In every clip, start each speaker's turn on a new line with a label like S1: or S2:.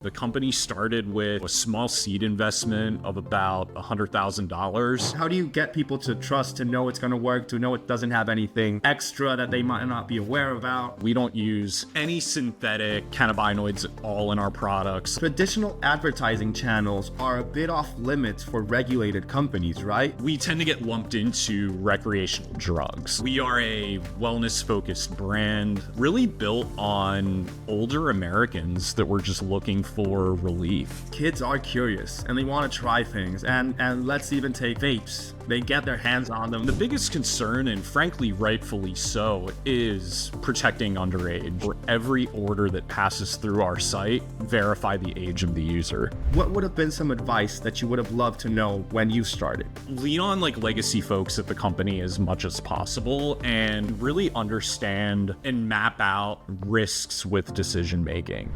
S1: The company started with a small seed investment of about $100,000.
S2: How do you get people to trust, to know it's going to work, to know it doesn't have anything extra that they might not be aware about?
S1: We don't use any synthetic cannabinoids at all in our products.
S2: Traditional advertising channels are a bit off limits for regulated companies, right?
S1: We tend to get lumped into recreational drugs. We are a wellness-focused brand, really built on older Americans that were just looking for relief.
S2: Kids are curious and they want to try things, and let's even take vapes. They get their hands on them.
S1: The biggest concern, and frankly rightfully so, is protecting underage. For every order that passes through our site, verify the age of the user.
S2: What would have been some advice that you would have loved to know when you started?
S1: Lean on legacy folks at the company as much as possible and really understand and map out risks with decision making.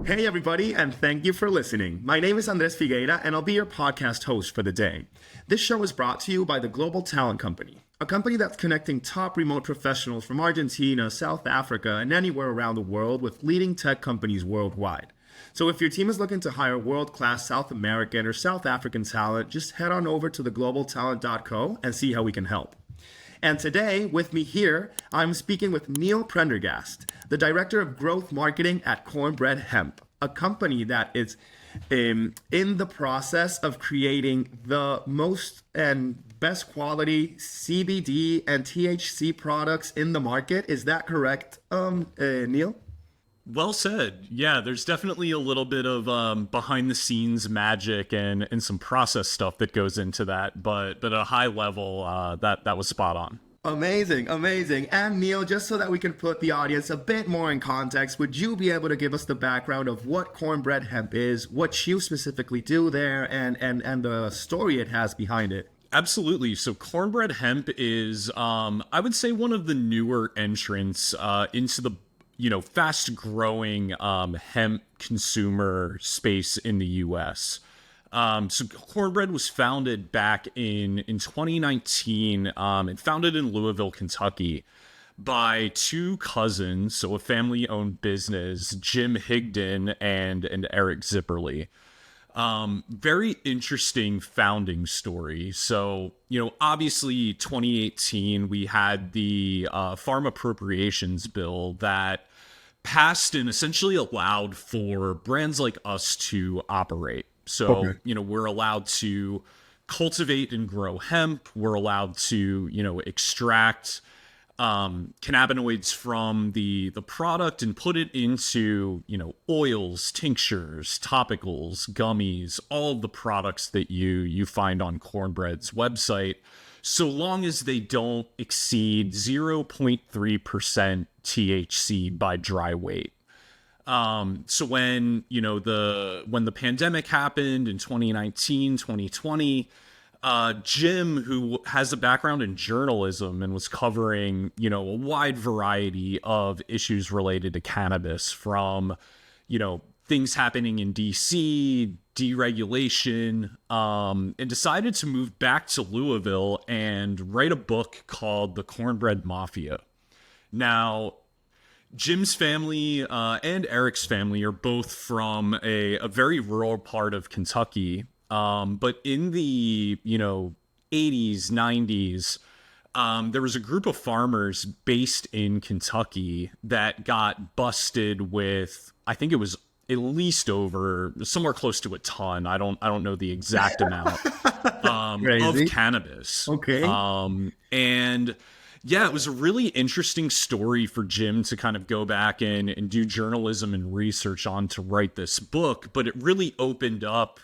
S2: Hey everybody, and thank you for listening. My name is Andres Figueira, and I'll be your podcast host for the day. This show is brought to you by the Global Talent Company, a company that's connecting top remote professionals from Argentina, South Africa, and anywhere around the world with leading tech companies worldwide. So if your team is looking to hire world-class South American or South African talent, just head on over to theglobaltalent.co and see how we can help. And today, with me here, I'm speaking with Neil Prendergast, the Director of Growth Marketing at Cornbread Hemp, a company that is in the process of creating the most and best quality CBD and THC products in the market. Is that correct, Neil?
S1: Well said. Yeah, there's definitely a little bit of behind the scenes magic and some process stuff that goes into that, but at a high level, that was spot on.
S2: Amazing. And Neil, just so that we can put the audience a bit more in context, would you be able to give us the background of what Cornbread Hemp is, what you specifically do there, and the story it has behind it?
S1: Absolutely. So Cornbread Hemp is, I would say, one of the newer entrants into the fast-growing hemp consumer space in the U.S. So Cornbread was founded back in 2019 and founded in Louisville, Kentucky by two cousins, so a family-owned business, Jim Higdon and Eric Zipperly. Very interesting founding story. So, obviously 2018, we had the Farm Appropriations Bill that passed and essentially allowed for brands like us to operate. So,
S2: Okay.
S1: We're allowed to cultivate and grow hemp. We're allowed to, extract cannabinoids from the product and put it into, oils, tinctures, topicals, gummies, all of the products that you find on Cornbread's website, so long as they don't exceed 0.3% THC by dry weight. So when the pandemic happened in 2019, 2020, Jim, who has a background in journalism and was covering, a wide variety of issues related to cannabis, from, things happening in DC, deregulation, and decided to move back to Louisville and write a book called The Cornbread Mafia. Now, Jim's family and Eric's family are both from a very rural part of Kentucky. But in the, 80s, 90s, there was a group of farmers based in Kentucky that got busted with, I think it was at least over somewhere close to a ton. I don't know the exact amount of cannabis.
S2: Okay.
S1: And yeah, it was a really interesting story for Jim to kind of go back and do journalism and research on to write this book, but it really opened up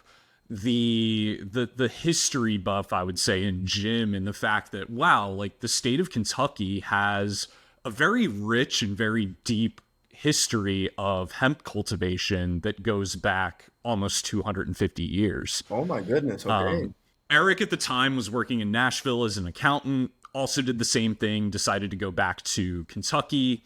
S1: the history buff, I would say, in Jim, and the fact that, wow, the state of Kentucky has a very rich and very deep history of hemp cultivation that goes back almost 250 years.
S2: Oh my goodness. Okay.
S1: Eric at the time was working in Nashville as an accountant, also did the same thing, decided to go back to Kentucky.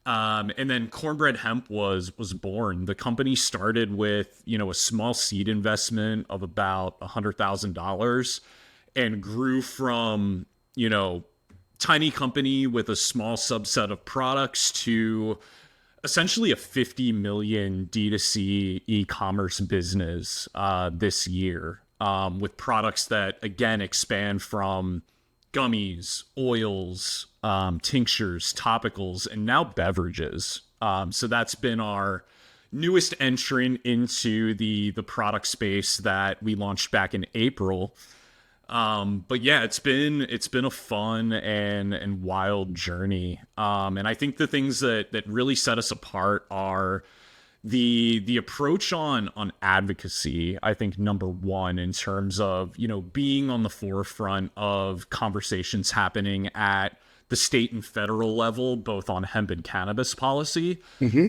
S1: And then Cornbread Hemp was born. The company started with, a small seed investment of about $100,000 and grew from, tiny company with a small subset of products to essentially a 50 million D2C e-commerce business this year, with products that, again, expand from gummies, oils, tinctures, topicals, and now beverages. So that's been our newest entrant into the product space that we launched back in April. But yeah, it's been a fun and wild journey. And I think the things that really set us apart are the approach on advocacy. I think number one, in terms of, being on the forefront of conversations happening at the state and federal level, both on hemp and cannabis policy,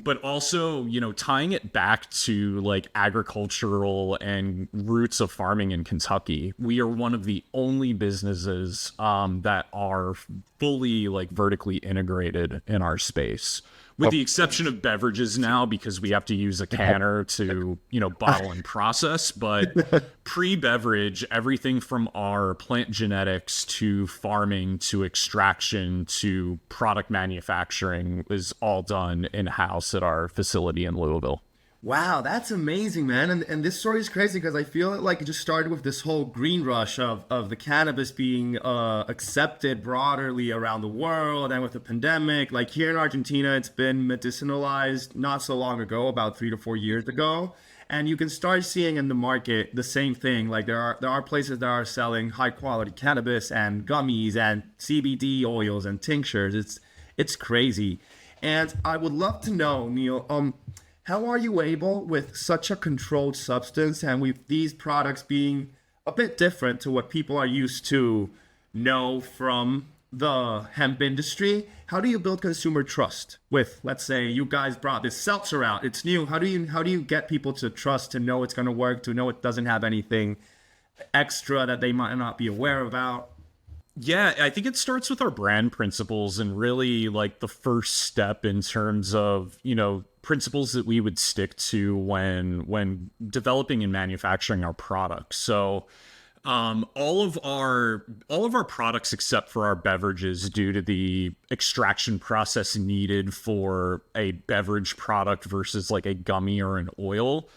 S1: but also, tying it back to like agricultural and roots of farming in Kentucky. We are one of the only businesses that are fully like vertically integrated in our space, with the exception of beverages now, because we have to use a canner to, bottle and process. But pre-beverage, everything from our plant genetics to farming to extraction to product manufacturing is all done in-house at our facility in Louisville.
S2: Wow, that's amazing, man. And this story is crazy because I feel like it just started with this whole green rush of the cannabis being accepted broadly around the world. And with the pandemic, like here in Argentina, it's been medicinalized not so long ago, about 3 to 4 years ago. And you can start seeing in the market the same thing. Like there are places that are selling high quality cannabis and gummies and CBD oils and tinctures. It's crazy. And I would love to know, Neil, how are you able, with such a controlled substance and with these products being a bit different to what people are used to know from the hemp industry, how do you build consumer trust with, let's say you guys brought this seltzer out, it's new, how do you get people to trust, to know it's going to work, to know it doesn't have anything extra that they might not be aware about?
S1: Yeah, I think it starts with our brand principles, and really like the first step in terms of, principles that we would stick to when developing and manufacturing our products. So all of our products, except for our beverages, due to the extraction process needed for a beverage product versus like a gummy or an oil,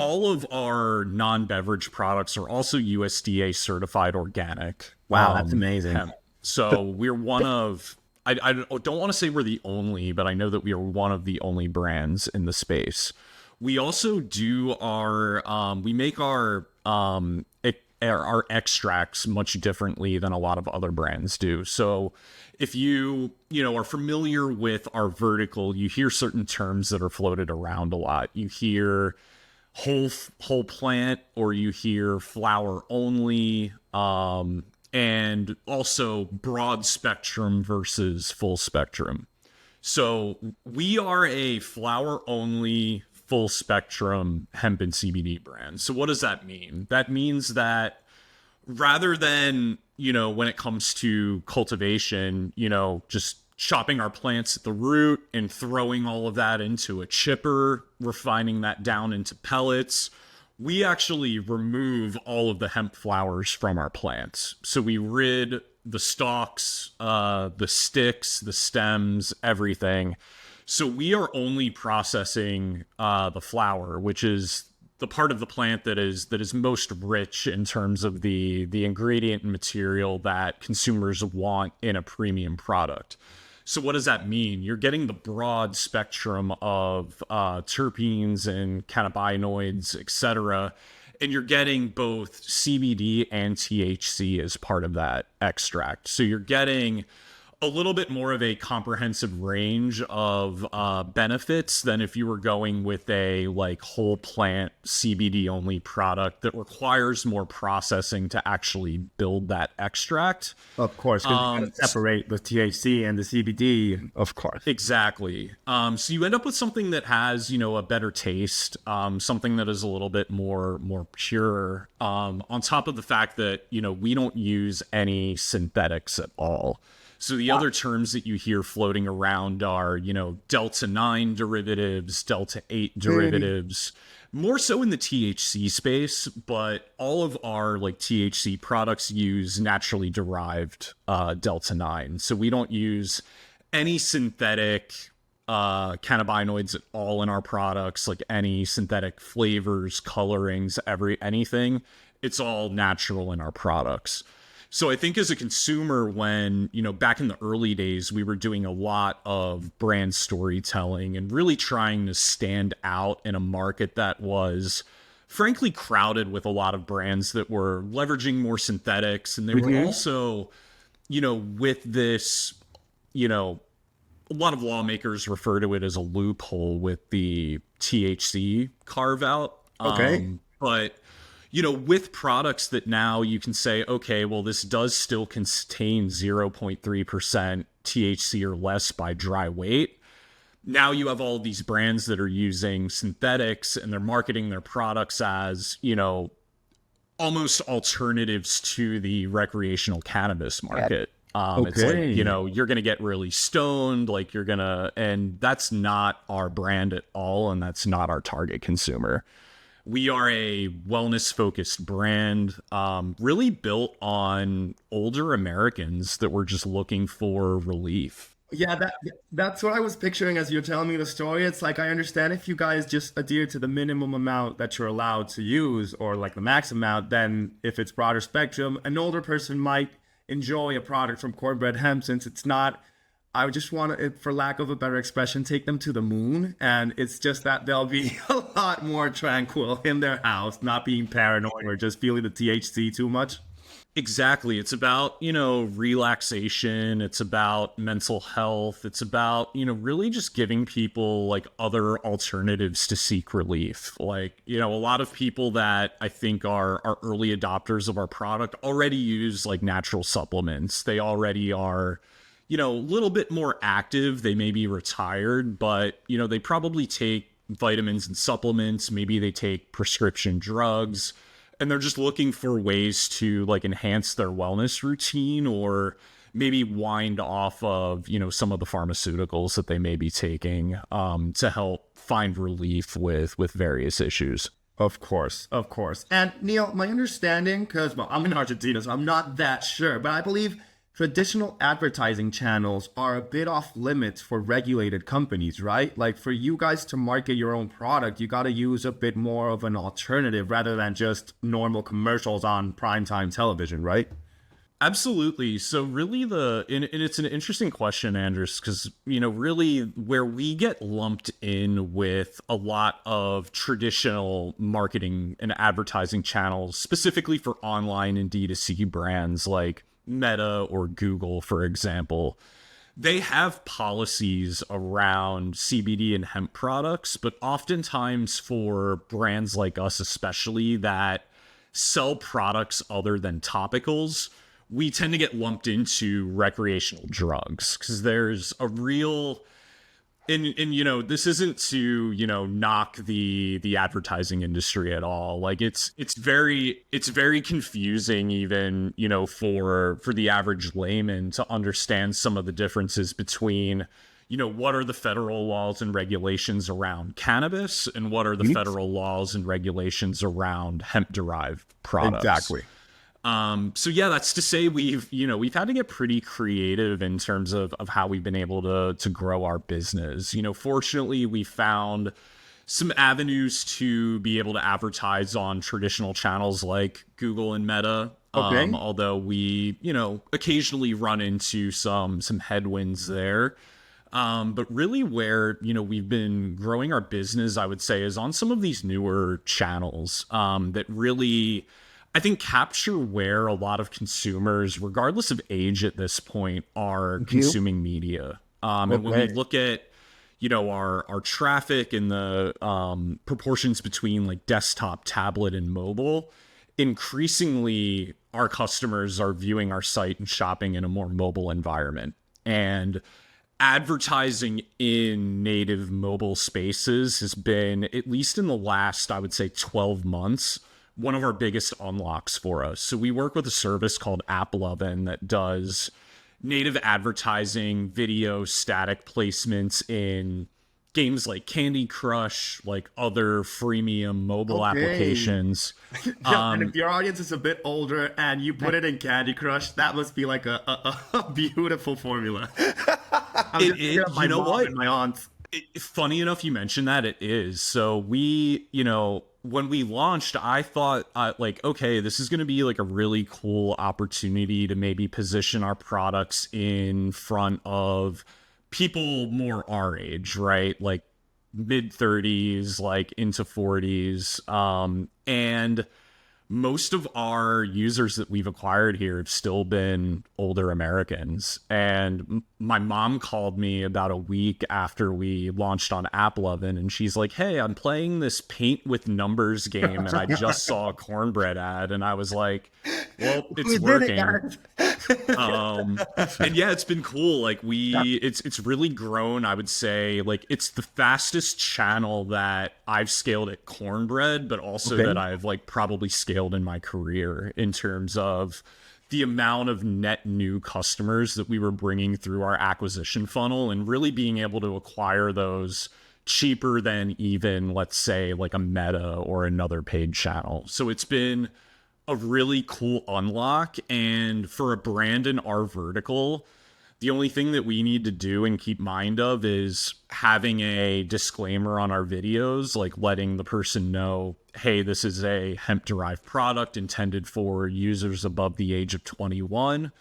S1: all of our non-beverage products are also USDA certified organic.
S2: Wow, that's amazing.
S1: Hemp. So we're one of, I don't want to say we're the only, but I know that we are one of the only brands in the space. We also do we make our extracts much differently than a lot of other brands do. So if you are familiar with our vertical, you hear certain terms that are floated around a lot. You hear whole plant, or you hear flower only, and also broad spectrum versus full spectrum. So we are a flower only, full spectrum hemp and CBD brand. So what does that mean? That means that rather than, when it comes to cultivation, just chopping our plants at the root and throwing all of that into a chipper, refining that down into pellets, we actually remove all of the hemp flowers from our plants. So we rid the stalks, the sticks, the stems, everything. So we are only processing the flower, which is the part of the plant that is most rich in terms of the ingredient and material that consumers want in a premium product. So what does that mean? You're getting the broad spectrum of terpenes and cannabinoids, etc., and you're getting both CBD and THC as part of that extract. So you're getting a little bit more of a comprehensive range of benefits than if you were going with a like whole plant CBD only product that requires more processing to actually build that extract.
S2: Of course, because you gotta separate the THC and the CBD, of course.
S1: Exactly. So you end up with something that has, a better taste, something that is a little bit more pure, on top of the fact that, we don't use any synthetics at all. So the other terms that you hear floating around are, Delta 9 derivatives, Delta 8 derivatives, more so in the THC space, but all of our like THC products use naturally derived Delta 9. So we don't use any synthetic cannabinoids at all in our products, like any synthetic flavors, colorings, anything. It's all natural in our products. So I think as a consumer, when, back in the early days, we were doing a lot of brand storytelling and really trying to stand out in a market that was frankly crowded with a lot of brands that were leveraging more synthetics. And they were also, with this, a lot of lawmakers refer to it as a loophole with the THC carve out. But with products that now you can say, okay, well, this does still contain 0.3% THC or less by dry weight. Now you have all these brands that are using synthetics and they're marketing their products as, almost alternatives to the recreational cannabis market. It's like, you're going to get really stoned, like and that's not our brand at all. And that's not our target consumer. We are a wellness focused brand, really built on older Americans that were just looking for relief.
S2: Yeah, that's what I was picturing as you're telling me the story. It's like, I understand if you guys just adhere to the minimum amount that you're allowed to use, or like the max amount, then if it's broader spectrum, an older person might enjoy a product from Cornbread Hemp, since it's not, I would just want to, for lack of a better expression, take them to the moon. And it's just that they'll be a lot more tranquil in their house, not being paranoid or just feeling the THC too much.
S1: Exactly. It's about, relaxation. It's about mental health. It's about, really just giving people like other alternatives to seek relief. Like, a lot of people that I think are early adopters of our product already use like natural supplements. They already are, a little bit more active. They may be retired, but, they probably take vitamins and supplements. Maybe they take prescription drugs. And they're just looking for ways to like enhance their wellness routine, or maybe wind off of, some of the pharmaceuticals that they may be taking to help find relief with various issues.
S2: Of course. And Neil, my understanding, because, well, I'm in Argentina, so I'm not that sure, but I believe traditional advertising channels are a bit off limits for regulated companies, right? Like, for you guys to market your own product, you got to use a bit more of an alternative rather than just normal commercials on primetime television, right?
S1: Absolutely. So really and it's an interesting question, Andres, because, really where we get lumped in with a lot of traditional marketing and advertising channels, specifically for online and D2C brands like Meta or Google, for example, they have policies around CBD and hemp products, but oftentimes for brands like us, especially that sell products other than topicals, we tend to get lumped into recreational drugs because there's a real... And this isn't to, knock the advertising industry at all. Like it's very confusing even, for the average layman to understand some of the differences between, what are the federal laws and regulations around cannabis and what are the federal laws and regulations around hemp derived products.
S2: Exactly.
S1: So yeah, that's to say we've had to get pretty creative in terms of how we've been able to grow our business. Fortunately, we found some avenues to be able to advertise on traditional channels like Google and Meta. Although we, occasionally run into some headwinds there. But really where, we've been growing our business, I would say, is on some of these newer channels, that really, I think, capture where a lot of consumers, regardless of age at this point, are consuming media. And when we look at, our traffic and the proportions between like desktop, tablet, and mobile, increasingly our customers are viewing our site and shopping in a more mobile environment. And advertising in native mobile spaces has been, at least in the last, I would say, 12 months, one of our biggest unlocks for us. So we work with a service called AppLovin that does native advertising, video, static placements in games like Candy Crush, like other freemium mobile
S2: Okay.
S1: applications.
S2: Yeah, and if your audience is a bit older and you put it in Candy Crush, that must be like a beautiful formula. I'm just thinking of
S1: You
S2: my
S1: know
S2: mom
S1: what?
S2: and my aunts.
S1: Funny enough you mentioned that, it is. So we, when we launched, I thought like, okay, this is going to be like a really cool opportunity to maybe position our products in front of people more our age, right? Like mid 30s, like into 40s. And most of our users that we've acquired here have still been older Americans. And my mom called me about a week after we launched on AppLovin, and she's like, "Hey, I'm playing this paint with numbers game, and I just saw a cornbread ad." And I was like, "Well, it's
S2: We did it,
S1: working."
S2: guys.
S1: And yeah, it's been cool. Like it's really grown. I would say like it's the fastest channel that I've scaled at Cornbread, but also
S2: Okay.
S1: that I've like probably scaled in my career in terms of the amount of net new customers that we were bringing through our acquisition funnel, and really being able to acquire those cheaper than even, let's say, like a Meta or another paid channel. So it's been a really cool unlock. And for a brand in our vertical, the only thing that we need to do and keep mind of is having a disclaimer on our videos, like letting the person know, hey, this is a hemp derived product intended for users above the age of 21.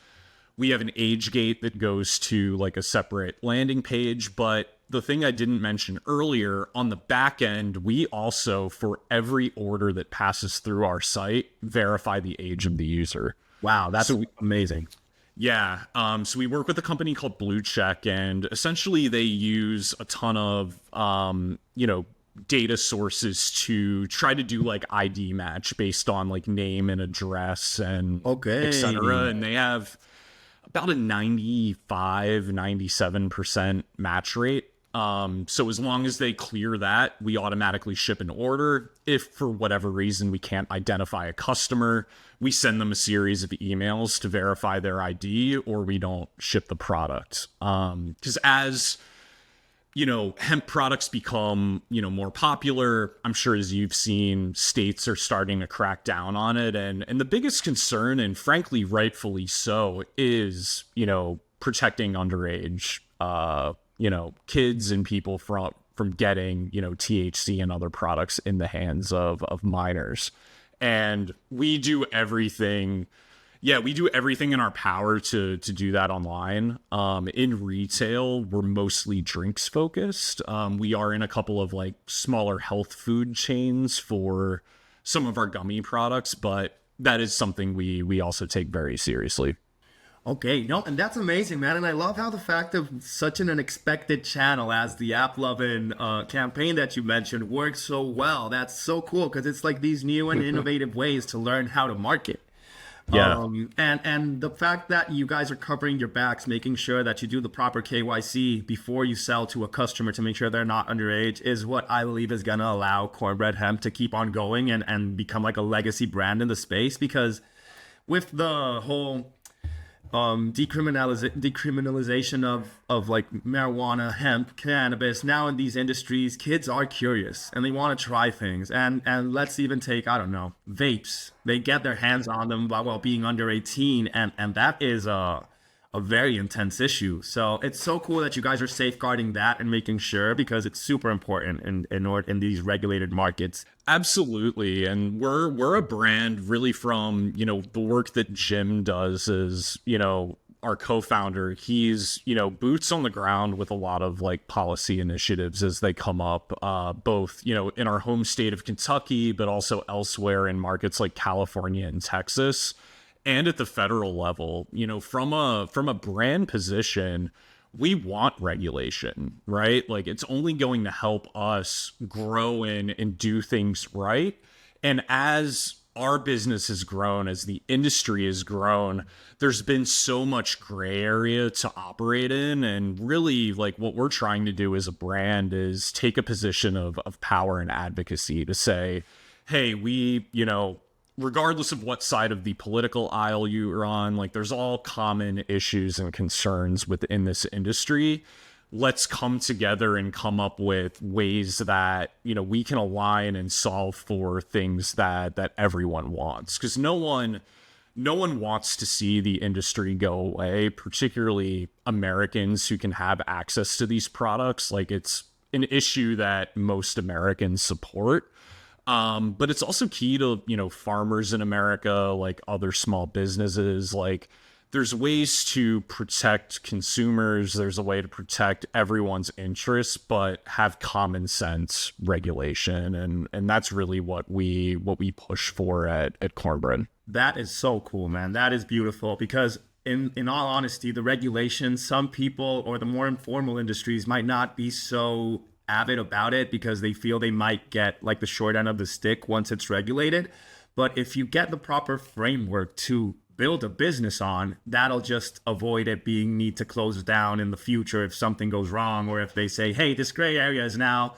S1: We have an age gate that goes to like a separate landing page. But the thing I didn't mention earlier, on the back end, we also, for every order that passes through our site, verify the age of the user.
S2: Wow, that's
S1: So
S2: amazing.
S1: yeah. So we work with a company called Blue Check, and essentially they use a ton of, data sources to try to do like ID match based on like name and address and et cetera.
S2: Okay.
S1: And they have about a 97% match rate. So as long as they clear that, we automatically ship an order. If for whatever reason we can't identify a customer, we send them a series of emails to verify their ID, or we don't ship the product. Because as hemp products become, more popular, I'm sure as you've seen, states are starting to crack down on it. And the biggest concern, and frankly, rightfully so, is, protecting underage, kids and people from getting, THC and other products in the hands of minors. And we do everything. Yeah, we do everything in our power to do that online. In retail, we're mostly drinks focused. We are in a couple of like smaller health food chains for some of our gummy products, but that is something we also take very seriously.
S2: Okay, no, and that's amazing, man. And I love how the fact of such an unexpected channel as the AppLovin campaign that you mentioned works so well. That's so cool because it's like these new and innovative ways to learn how to market.
S1: Yeah.
S2: And the fact that you guys are covering your backs, making sure that you do the proper KYC before you sell to a customer to make sure they're not underage is what I believe is going to allow Cornbread Hemp to keep on going and become like a legacy brand in the space. Because with the whole decriminalization of like marijuana, hemp, cannabis. Now in these industries, kids are curious and they want to try things. And let's even take, I don't know, vapes. They get their hands on them while being under 18, and that is a very intense issue. So it's so cool that you guys are safeguarding that and making sure, because it's super important in these regulated markets.
S1: Absolutely. And we're a brand really from, the work that Jim does is, our co-founder. He's, boots on the ground with a lot of like policy initiatives as they come up, both, in our home state of Kentucky, but also elsewhere in markets like California and Texas, and at the federal level. From a brand position, we want regulation, right? Like it's only going to help us grow in and do things right. And as our business has grown, as the industry has grown, there's been so much gray area to operate in. And really, like what we're trying to do as a brand is take a position of power and advocacy to say, hey, regardless of what side of the political aisle you're on, like there's all common issues and concerns within this industry. Let's come together and come up with ways that, we can align and solve for things that everyone wants. Because no one wants to see the industry go away, particularly Americans who can have access to these products. Like, it's an issue that most Americans support. But it's also key to, farmers in America, like other small businesses. Like, there's ways to protect consumers. There's a way to protect everyone's interests, but have common sense regulation. And that's really what we push for at Cornbread.
S2: That is so cool, man. That is beautiful because in all honesty, the regulations, some people or the more informal industries might not be so avid about it because they feel they might get like the short end of the stick once it's regulated. But if you get the proper framework to build a business on, that'll just avoid it being need to close down in the future if something goes wrong, or if they say, hey, this gray area is now,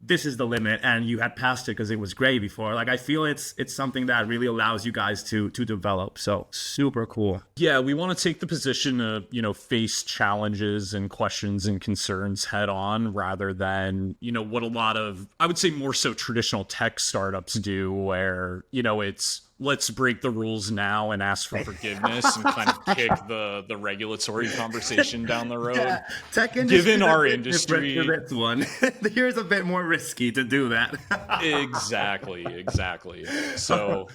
S2: this is the limit, and you had passed it because it was gray before. Like, I feel it's something that really allows you guys to develop. So super cool.
S1: Yeah, we want to take the position to, face challenges and questions and concerns head on, rather than, what a lot of, I would say more so traditional tech startups do, where, it's let's break the rules now and ask for forgiveness and kind of kick the regulatory conversation down the road.
S2: Yeah, tech industry,
S1: given our industry,
S2: this one here's a bit more risky to do that.
S1: Exactly. So,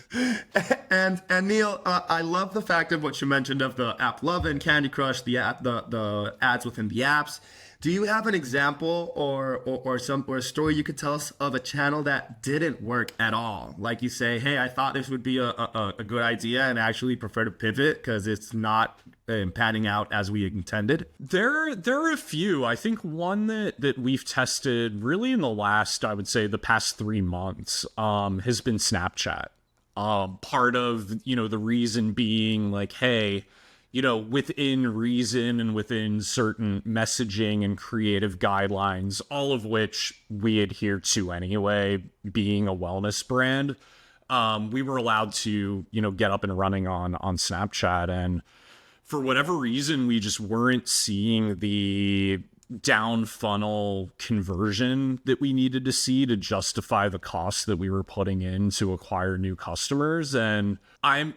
S2: and Neil, I love the fact of what you mentioned of the AppLovin, Candy Crush, the ads within the apps. Do you have an example or a story you could tell us of a channel that didn't work at all? Like, you say, hey, I thought this would be a good idea and I actually prefer to pivot because it's not panning out as we intended.
S1: There are a few. I think one that we've tested really in the last, I would say, the past 3 months has been Snapchat. Part of, the reason being like, hey, within reason and within certain messaging and creative guidelines, all of which we adhere to anyway, being a wellness brand, we were allowed to, get up and running on Snapchat. And for whatever reason, we just weren't seeing the down funnel conversion that we needed to see to justify the cost that we were putting in to acquire new customers. And I'm,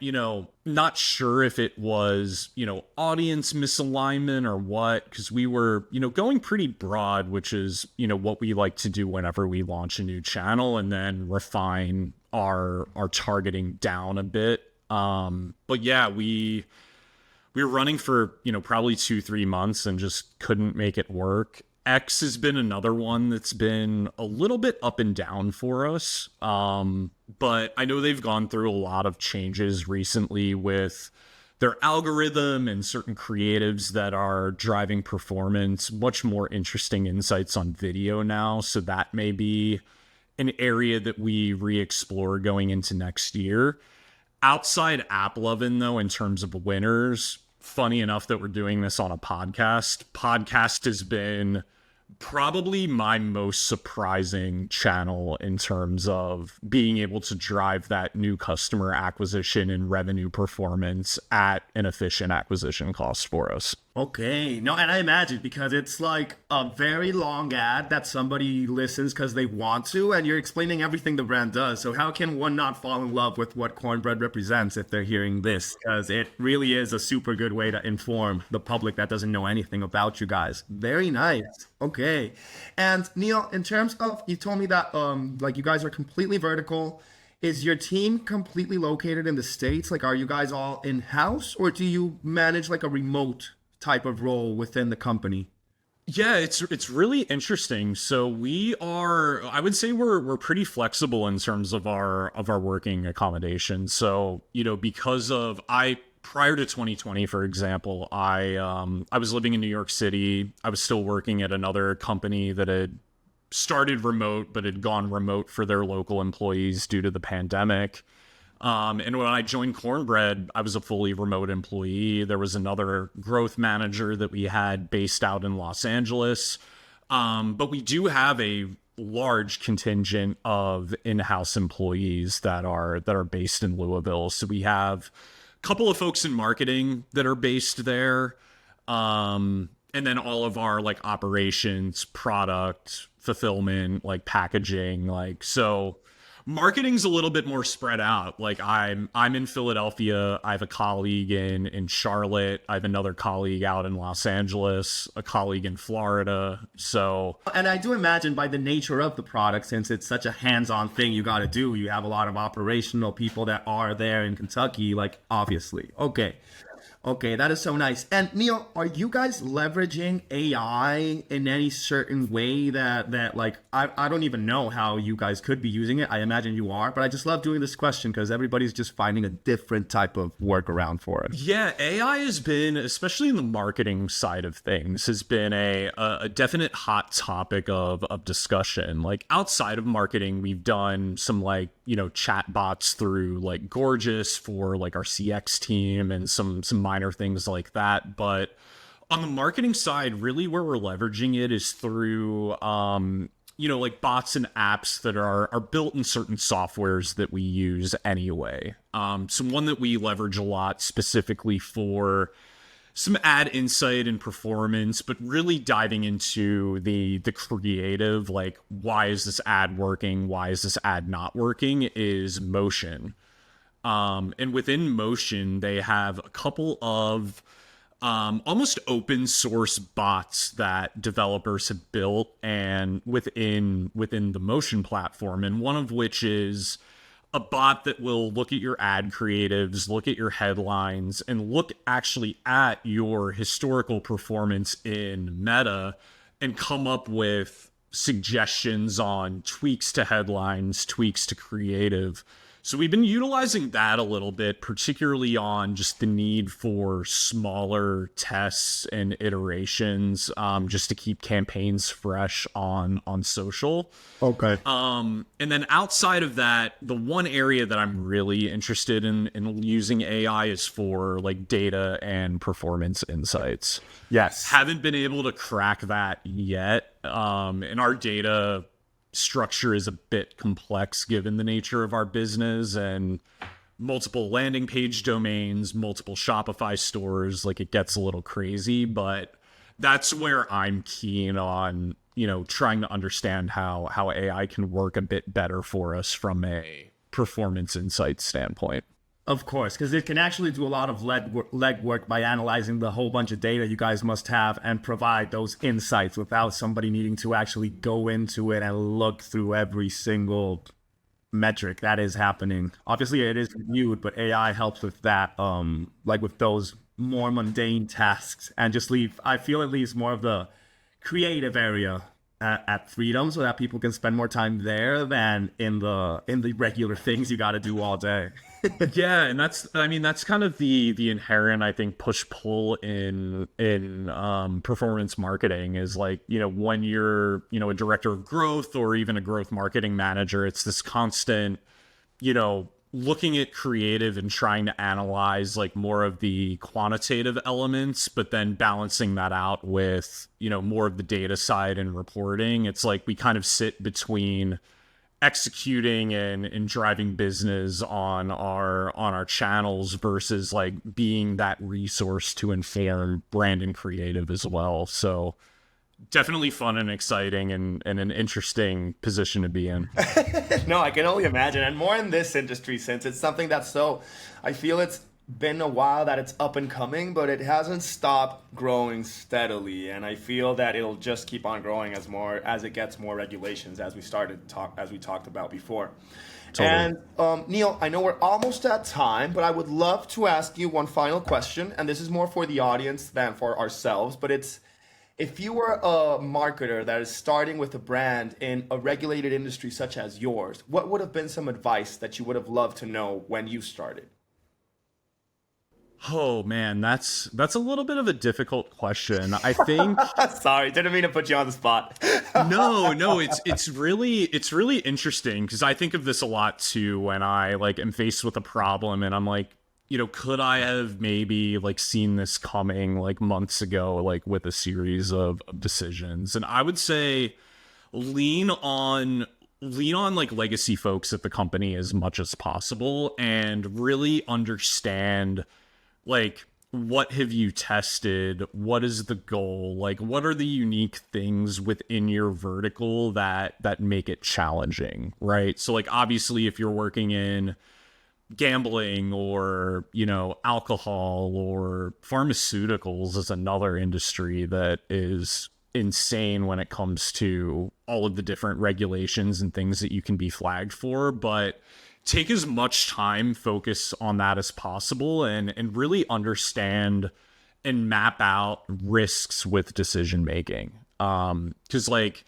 S1: not sure if it was, audience misalignment or what, because we were, going pretty broad, which is, what we like to do whenever we launch a new channel, and then refine our targeting down a bit. But yeah, we were running for, probably 2-3 months and just couldn't make it work. X has been another one that's been a little bit up and down for us. But I know they've gone through a lot of changes recently with their algorithm and certain creatives that are driving performance, much more interesting insights on video now. So that may be an area that we re-explore going into next year. Outside AppLovin, though, in terms of winners, funny enough that we're doing this on a podcast. Podcast has been probably my most surprising channel in terms of being able to drive that new customer acquisition and revenue performance at an efficient acquisition cost for us.
S2: Okay. No, and I imagine because it's like a very long ad that somebody listens because they want to, and you're explaining everything the brand does. So how can one not fall in love with what Cornbread represents if they're hearing this? Because it really is a super good way to inform the public that doesn't know anything about you guys. Very nice. Okay. And Neil, in terms of, you told me that like you guys are completely vertical. Is your team completely located in the States? Like, are you guys all in-house, or do you manage like a remote type of role within the company?
S1: Yeah, it's really interesting. So we are, I would say we're pretty flexible in terms of our working accommodations. So, because of prior to 2020, for example, I was living in New York City. I was still working at another company that had started remote, but had gone remote for their local employees due to the pandemic. And when I joined Cornbread, I was a fully remote employee. There was another growth manager that we had based out in Los Angeles. But we do have a large contingent of in-house employees that are based in Louisville. So we have a couple of folks in marketing that are based there. And then all of our like operations, product, fulfillment, like packaging, like so marketing's a little bit more spread out. Like I'm in Philadelphia. I have a colleague in Charlotte. I have another colleague out in Los Angeles, a colleague in Florida. So
S2: And I do imagine by the nature of the product, since it's such a hands-on thing you got to do, you have a lot of operational people that are there in Kentucky, like obviously. Okay, that is so nice. And Neil, are you guys leveraging AI in any certain way that like I don't even know how you guys could be using it. I imagine you are, but I just love doing this question because everybody's just finding a different type of workaround for it.
S1: yeah, AI has been, especially in the marketing side of things, has been a definite hot topic of discussion. Like outside of marketing, we've done some like, chat bots through like Gorgeous for like our CX team and some minor things like that. But on the marketing side, really where we're leveraging it is through like bots and apps that are built in certain softwares that we use anyway. So one that we leverage a lot specifically for some ad insight and performance, but really diving into the creative, like why is this ad working? Why is this ad not working? Is Motion. And within Motion, they have a couple of almost open source bots that developers have built and within the Motion platform. And one of which is a bot that will look at your ad creatives, look at your headlines, and look actually at your historical performance in Meta and come up with suggestions on tweaks to headlines, tweaks to creative. So we've been utilizing that a little bit, particularly on just the need for smaller tests and iterations, just to keep campaigns fresh on social.
S2: Okay.
S1: And then outside of that, the one area that I'm really interested in using AI is for like data and performance insights.
S2: Yes.
S1: Haven't been able to crack that yet. And our data structure is a bit complex given the nature of our business and multiple landing page domains, multiple Shopify stores. Like it gets a little crazy, but that's where I'm keen on, trying to understand how AI can work a bit better for us from a performance insight standpoint.
S2: Of course, because it can actually do a lot of legwork by analyzing the whole bunch of data you guys must have and provide those insights without somebody needing to actually go into it and look through every single metric that is happening. Obviously, it is viewed, but AI helps with that, like with those more mundane tasks, and just I feel it leaves more of the creative area at Freedom so that people can spend more time there than in the regular things you got to do all day.
S1: Yeah, and that's kind of the inherent, I think, push-pull in performance marketing is like, when you're, a director of growth or even a growth marketing manager, it's this constant, looking at creative and trying to analyze like more of the quantitative elements, but then balancing that out with, more of the data side and reporting. It's like we kind of sit between executing and driving business on our channels versus like being that resource to inform brand and creative as well. So definitely fun and exciting and an interesting position to be in.
S2: No, I can only imagine. And more in this industry, since it's something that's I feel it's been a while that it's up and coming, but it hasn't stopped growing steadily. And I feel that it'll just keep on growing as it gets more regulations, as we talked about before. Totally. And Neil, I know we're almost at time, but I would love to ask you one final question. And this is more for the audience than for ourselves, but it's, if you were a marketer that is starting with a brand in a regulated industry such as yours, what would have been some advice that you would have loved to know when you started?
S1: Oh man, that's a little bit of a difficult question. I think
S2: Sorry, didn't mean to put you on the spot.
S1: no, it's really interesting because I think of this a lot too when I like am faced with a problem and I'm like, could I have maybe like seen this coming like months ago, like with a series of decisions? And I would say lean on like legacy folks at the company as much as possible and really understand like what have you tested, what is the goal, like what are the unique things within your vertical that make it challenging, right? So like obviously if you're working in gambling or alcohol or pharmaceuticals is another industry that is insane when it comes to all of the different regulations and things that you can be flagged for. But take as much time, focus on that as possible, and really understand and map out risks with decision making. Because like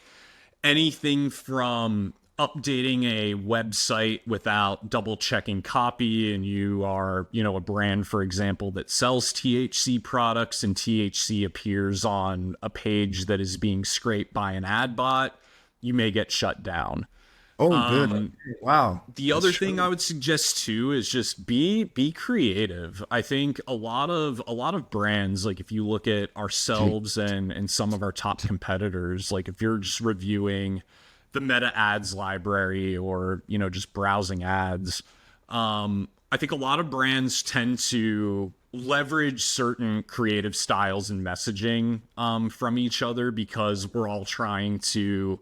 S1: anything from updating a website without double checking copy, and you are a brand, for example, that sells THC products, and THC appears on a page that is being scraped by an ad bot, you may get shut down.
S2: Oh, good. Wow.
S1: The other thing I would suggest too is just be creative. I think a lot of brands, like if you look at ourselves and some of our top competitors, like if you're just reviewing the meta ads library or just browsing ads, I think a lot of brands tend to leverage certain creative styles and messaging from each other because we're all trying to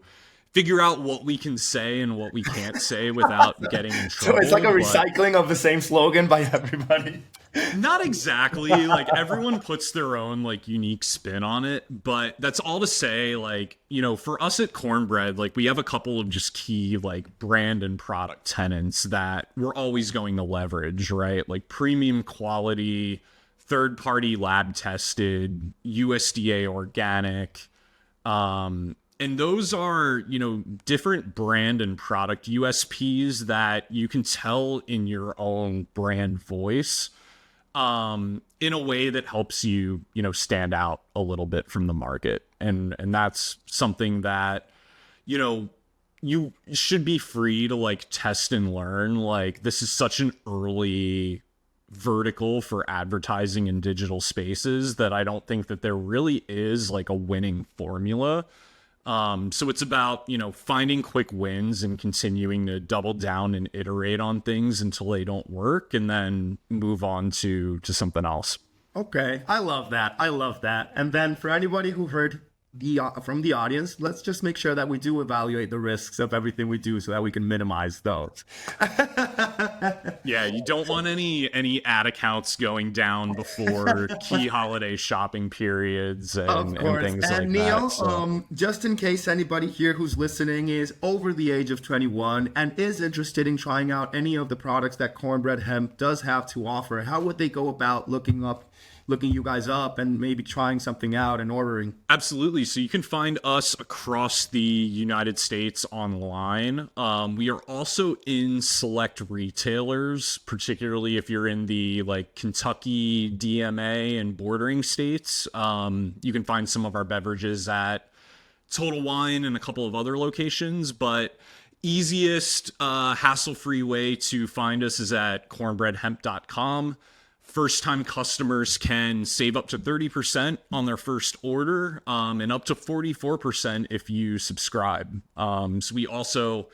S1: figure out what we can say and what we can't say without getting in trouble.
S2: So it's like a recycling of the same slogan by everybody.
S1: Not exactly. Like everyone puts their own like unique spin on it, but that's all to say, like, for us at Cornbread, like we have a couple of just key like brand and product tenets that we're always going to leverage, right? Like premium quality, third-party lab tested, USDA organic, and those are, different brand and product USPs that you can tell in your own brand voice, in a way that helps you, stand out a little bit from the market. And that's something that, you should be free to like test and learn. Like this is such an early vertical for advertising in digital spaces that I don't think that there really is like a winning formula. So it's about, finding quick wins and continuing to double down and iterate on things until they don't work and then move on to something else.
S2: Okay. I love that. I love that. And then for anybody who heard from the audience, let's just make sure that we do evaluate the risks of everything we do so that we can minimize those.
S1: Yeah, you don't want any ad accounts going down before key holiday shopping periods and things like
S2: Neil,
S1: that. So.
S2: Just in case anybody here who's listening is over the age of 21 and is interested in trying out any of the products that Cornbread Hemp does have to offer, how would they go about looking you guys up and maybe trying something out and ordering?
S1: Absolutely. So you can find us across the United States online. We are also in select retailers, particularly if you're in the like Kentucky, DMA, and bordering states. You can find some of our beverages at Total Wine and a couple of other locations, but easiest, hassle-free way to find us is at cornbreadhemp.com. First-time customers can save up to 30% on their first order, and up to 44% if you subscribe. So we also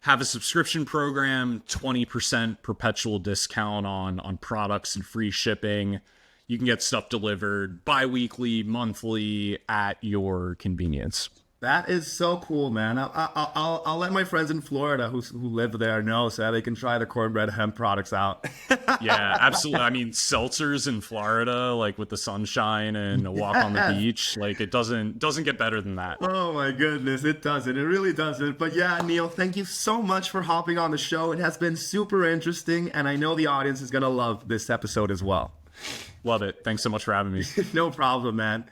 S1: have a subscription program, 20% perpetual discount on products and free shipping. You can get stuff delivered bi-weekly, monthly, at your convenience.
S2: That is so cool, man. I'll let my friends in Florida who live there know so that they can try the Cornbread Hemp products out.
S1: Yeah, absolutely. I mean, seltzers in Florida, like with the sunshine and a walk on the beach, like it doesn't get better than that.
S2: Oh my goodness, it doesn't. It really doesn't. But yeah, Neil, thank you so much for hopping on the show. It has been super interesting, and I know the audience is gonna love this episode as well.
S1: Love it. Thanks so much for having me.
S2: No problem, man.